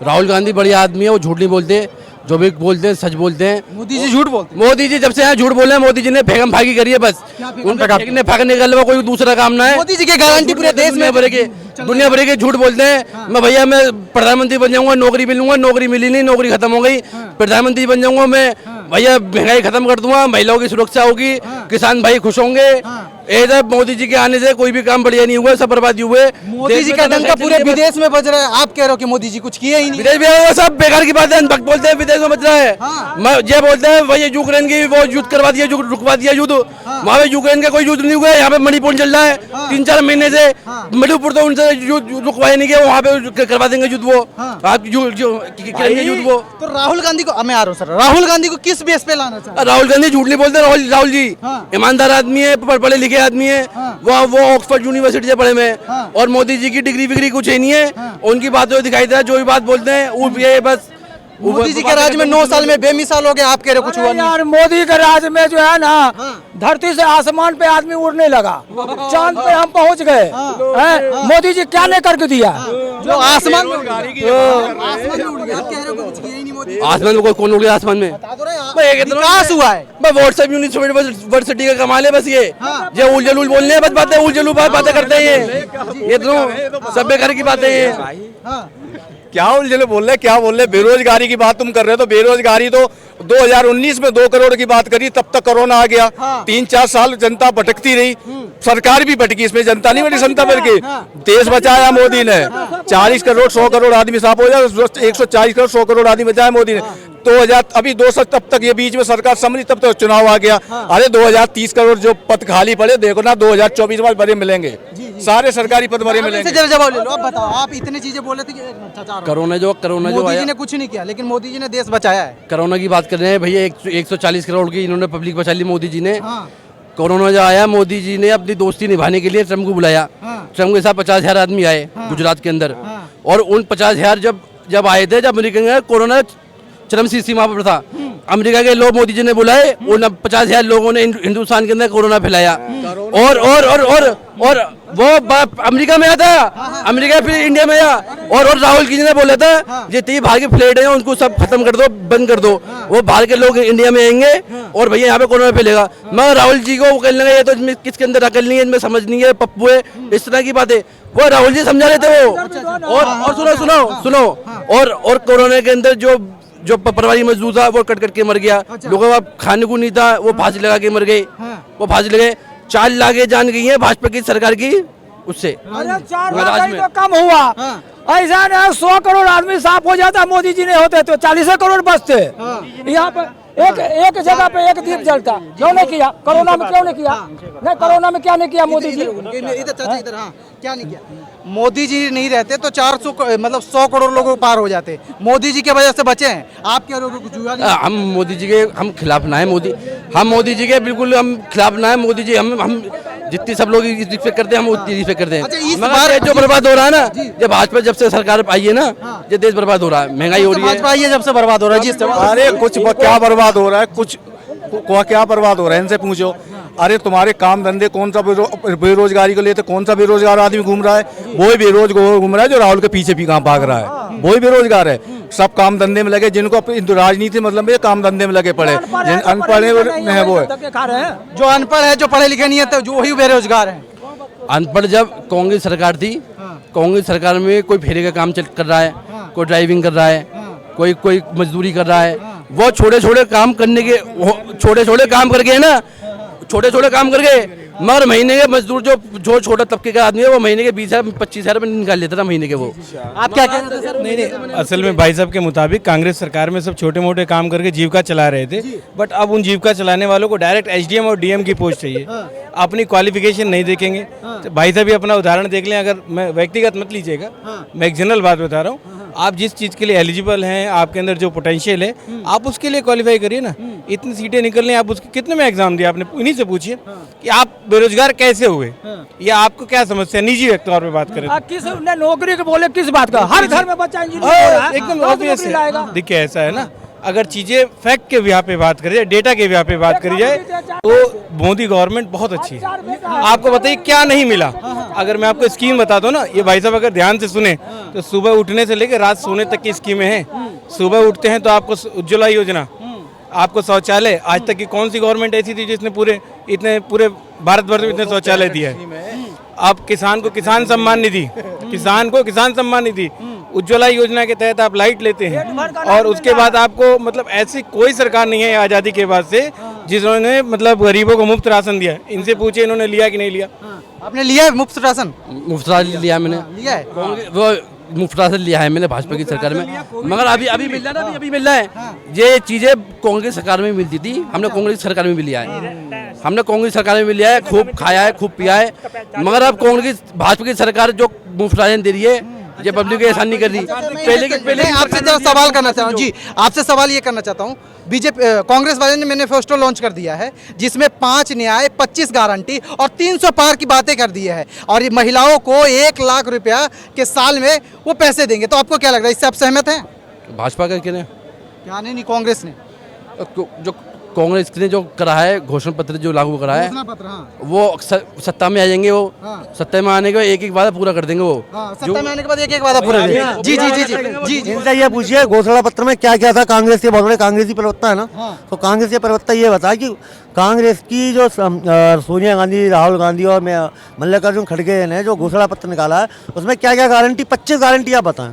राहुल गांधी बढ़िया आदमी है, वो झूठ नहीं बोलते, जो भी बोलते हैं सच बोलते हैं। मोदी जी झूठ बोलते मोदी जी जब से यहाँ झूठ बोले हैं, मोदी जी ने फेंकम फाकी करी है बस। उनका फेंकने फाकने के अलावा कोई दूसरा काम ना है। मोदी जी की गारंटी पूरे देश में दुनिया भर के झूठ बोलते हैं। मैं भैया मैं प्रधानमंत्री बन जाऊंगा, नौकरी मिलूंगा, नौकरी मिली नहीं, नौकरी खत्म हो गई। प्रधानमंत्री बन जाऊंगा मैं, भैया महंगाई खत्म कर दूंगा, महिलाओं की सुरक्षा होगी, किसान भाई खुश होंगे। ऐसा मोदी जी के आने से कोई भी काम बढ़िया नहीं हुआ, सब बर्बादी हुए। मोदी जी का डंका पूरे विदेश में बज रहा है, आप कह रहे हो कि मोदी जी कुछ किए ही नहीं। विदेश में सब बेकार की बात है, भक्त बोलते हैं विदेश में बच रहा है। मैं ये बोलते हैं भैया यूक्रेन की वो युद्ध करवा दिया, रुकवा दिया युद्ध। वहाँ पे यूक्रेन का कोई युद्ध नहीं हुआ है, यहाँ पे मणिपुर चल रहा है 3-4 महीने से। मणिपुर तो उनसे रुकवाए नहीं गया, वहाँ पे करवा देंगे युद्ध वो। आप युद्ध वो। तो राहुल गांधी को, मैं आ रहा हूँ सर, राहुल गांधी को किस बेस पे लाना चाहिए? राहुल गांधी झूठ नहीं बोलते। राहुल जी ईमानदार आदमी है, पढ़े लिखे आदमी है। वो ऑक्सफोर्ड यूनिवर्सिटी से पढ़े में। और मोदी जी की डिग्री विग्री कुछ है नहीं है। उनकी बातों दिखाई दे रहा है, जो भी बात बोलते हैं वो ये बस। मोदी जी के राज में 9 साल में बेमिसाल हो गए, आप कह रहे हो कुछ हुआ नहीं। यार मोदी के राज में जो है ना, धरती से आसमान पे आदमी उड़ने लगा, चांद पे हम पहुंच गए हैं। मोदी जी क्या नहीं करके दिया? जो आसमान में उड़ गया, आसमान में कौन उड़ गया? आसमान में विकास हुआ है। व्हाट्सएप यूनिवर्सिटी का कमाल है बस। ये उल जलूल बोलने बस बातें, उल जलूल बातें करते हैं ये दोनों, सब बेकार की बातें हैं। क्या उलझले बोल रहे, क्या बोल रहे? बेरोजगारी की बात तुम कर रहे हो, तो बेरोजगारी तो 2019 में 2 करोड़ की बात करी, तब तक कोरोना आ गया। 3-4 साल जनता भटकती रही, सरकार भी भटकी, इसमें जनता नहीं बटी, जनता भर के देश बचाया मोदी ने। 40 करोड़ 100 करोड़ आदमी साफ हो जाए, 140 करोड़ 100 करोड़ आदमी बचाया मोदी ने। 2000 अभी 200 तब तक ये बीच में सरकार संभली, तब तक चुनाव आ गया। अरे 2030 करोड़ जो पद खाली पड़े, देखो ना 2024 में बड़े मिलेंगे, सारे सरकारी पद बड़े मिलेंगे। जवाब ले लो, आप बताओ, आप इतनी चीजें बोले थे कि कोरोना जो मोदी जी ने कुछ नहीं किया, लेकिन मोदी जी ने देश बचाया है। कोरोना की बात कर रहे हैं भैया, 140 करोड़ की इन्होंने पब्लिक बचा ली मोदी जी ने। कोरोना जो आया, मोदी जी ने अपनी दोस्ती निभाने के लिए ट्रम्प को बुलाया। ट्रम्प के साथ 50,000 आदमी आए गुजरात के अंदर। और उन 50,000 जब आए थे, जब अमेरिका में कोरोना चरम सीमा पर था, अमेरिका के लोग मोदी जी ने बुलाए। उन 50,000 लोगों ने हिंदुस्तान के अंदर कोरोना फैलाया। और वो अमेरिका में आया था, अमेरिका फिर इंडिया में आया। और राहुल जी ने बोला था जितनी बाहर के फ्लाइट है उनको सब खत्म कर दो, बंद कर दो। वो बाहर के लोग इंडिया में आएंगे और भैया यहाँ पे कोरोना फैलेगा। मगर राहुल जी को कहने लगा ये तो इसमें किसके अंदर अकल नहीं है, इनमें समझ नहीं है, पप्पू है, इस तरह की बातें वो राहुल जी समझा रहे थे वो। और सुनो और कोरोना के अंदर जो प्रवासी मजदूर था वो कट के मर गया। लोगों का खाने को नहीं था, वो फांसी लगा के मर गए। वो फांसी लगे 4 लाख जान गई है भाजपा की सरकार की उससे। अरे 4 लाख तो कम हुआ, ऐसा ना 100 करोड़ आदमी साफ हो जाता, मोदी जी नहीं होते तो 40 करोड़ बचते। यहाँ पे एक जगह पे एक दीप जलता, क्यों नहीं किया? कोरोना में क्यों नहीं किया? नहीं, कोरोना में क्या नहीं किया मोदी जी? क्या नहीं किया? मोदी जी नहीं रहते तो 400 मतलब 100 करोड़ लोगों पार हो जाते। मोदी जी के वजह से बचे हैं। आप क्या लोगों को हम मोदी जी के हम खिलाफ ना है। हम मोदी जी के बिल्कुल हम खिलाफ ना है। मोदी जी हम जितनी सब लोग रिस्पेक्ट करते हैं, हम उतनी रिस्पेक्ट करते हैं। मगर जो बर्बाद हो रहा है ना, जब भाजपा जब से सरकार आई है ना, ये देश बर्बाद हो रहा है, महंगाई हो रही है। भाजपा आई है जब से बर्बाद हो रहा है जी। अरे कुछ क्या बर्बाद हो रहा है, कुछ क्या बर्बाद हो रहा है, इनसे पूछो। अरे तुम्हारे काम धंधे कौन सा बेरोजगारी को लेते, कौन सा बेरोजगार आदमी घूम रहा है? वही बेरोजगार घूम रहा है जो राहुल के पीछे भी भाग रहा है, वही बेरोजगार है। सब काम धंधे में लगे, जिनको राजनीति मतलब ये काम धंधे में लगे पड़े, जिन अनपढ़ है वो है। जो अनपढ़ है, जो पढ़े लिखे नहीं है, तो जो वही बेरोजगार है। अनपढ़ जब कांग्रेस सरकार थी, कांग्रेस सरकार में कोई फेरे का काम कर रहा है, कोई ड्राइविंग कर रहा है, कोई मजदूरी कर रहा है। वो छोटे काम करने के छोटे काम करके है ना, छोटे काम करके। मगर महीने के मजदूर जो छोटा तबके का आदमी है, वो महीने के 20,000-25,000 रुपए निकाल लेता था महीने के। वो आप क्या कहते हैं? नहीं, असल में भाई साहब के मुताबिक कांग्रेस सरकार में सब छोटे मोटे काम करके जीविका चला रहे थे। बट अब उन जीविका चलाने वालों को डायरेक्ट एसडीएम और डीएम की पोस्ट चाहिए। अपनी क्वालिफिकेशन नहीं देखेंगे। तो भाई साहब भी अपना उदाहरण देख लें, अगर मैं व्यक्तिगत मत लीजिएगा, मैं एक जनरल बात बता रहा हूँ। आप जिस चीज़ के लिए एलिजिबल हैं, आपके अंदर जो पोटेंशियल है, आप उसके लिए क्वालिफाई करिए ना। इतनी सीटें निकल रही, आप उसके कितने में एग्जाम दिया आपने, इन्हीं से पूछिए कि आप बेरोजगार कैसे हुए, या आपको क्या समस्या, निजी व्यक्ति तौर पे बात करें। किस ने नौकरी के बोले किस बात का? हर घर में बच्चा इंजीनियर एकदम ऑब्वियस है। देखिए ऐसा है ना, अगर चीजें फैक्ट के यहाँ पे बात करी जाए, डेटा के यहाँ पे बात करी जाए, तो मोदी गवर्नमेंट बहुत अच्छी है। आपको बताइए क्या नहीं मिला, अगर मैं आपको स्कीम बताता हूँ ना, ये भाई साहब अगर ध्यान से सुने तो सुबह उठने से लेकर रात सोने तक की स्कीमें हैं। सुबह उठते हैं तो आपको उज्ज्वला योजना, आपको शौचालय, आज तक की कौन सी गवर्नमेंट ऐसी थी जिसने पूरे भारतवर्ष में इतने शौचालय दिया है। आप किसान को किसान सम्मान निधि, किसान को किसान सम्मान निधि, उज्ज्वला योजना के तहत आप लाइट लेते हैं। और उसके बाद आपको मतलब ऐसी कोई सरकार नहीं है आज़ादी के बाद से जिन्होंने मतलब गरीबों को मुफ्त राशन दिया। इनसे पूछे इन्होंने लिया कि नहीं लिया। आपने लिया है मुफ्त राशन? मुफ्त राशन लिया मैंने, लिया है? वो मुफ्त राशन लिया है मैंने भाजपा की सरकार में, मगर अभी मिल रहा है ना, अभी मिल रहा है। ये चीजें कांग्रेस सरकार में मिलती थी, हमने कांग्रेस सरकार में भी लिया है, हमने कांग्रेस सरकार में भी लिया है, खूब खाया है, खूब पिया है। मगर अब कांग्रेस भाजपा की सरकार जो मुफ्त राशन दे रही है, ये पब्लिक को एहसान नहीं कर रही। पहले आपसे जरा सवाल करना चाहता हूँ जी, आपसे सवाल ये करना चाहता हूँ, बीजेपी कांग्रेस वाले ने मैनिफेस्टो लॉन्च कर दिया है जिसमें 5 न्याय, 25 गारंटी और 300 पार की बातें कर दी है, और ये महिलाओं को 1 लाख रुपया के साल में वो पैसे देंगे। तो आपको क्या लग रहा है, इससे आप सहमत हैं? भाजपा का क्या क्या नहीं, कांग्रेस ने जो कांग्रेस ने जो करा है, घोषणा पत्र जो लागू करा है, घोषणा पत्र, हाँ। वो सत्ता में आ जाएंगे, वो सत्ता में आने के बाद एक वादा पूरा कर देंगे वो। सत्ता में आने के बाद एक वादा पूरा कर देंगे। जी जी जी जी जी। इनसे ये पूछिए घोषणा पत्र में क्या क्या था। कांग्रेस के बहुत बड़े कांग्रेसी प्रवक्ता है ना, तो कांग्रेस के प्रवक्ता ये बताया कि कांग्रेस की जो सोनिया गांधी, राहुल गांधी और मल्लिकार्जुन खड़गे ने जो घोषणा पत्र निकाला है उसमें क्या क्या गारंटी, 25 गारंटी आप बताएं।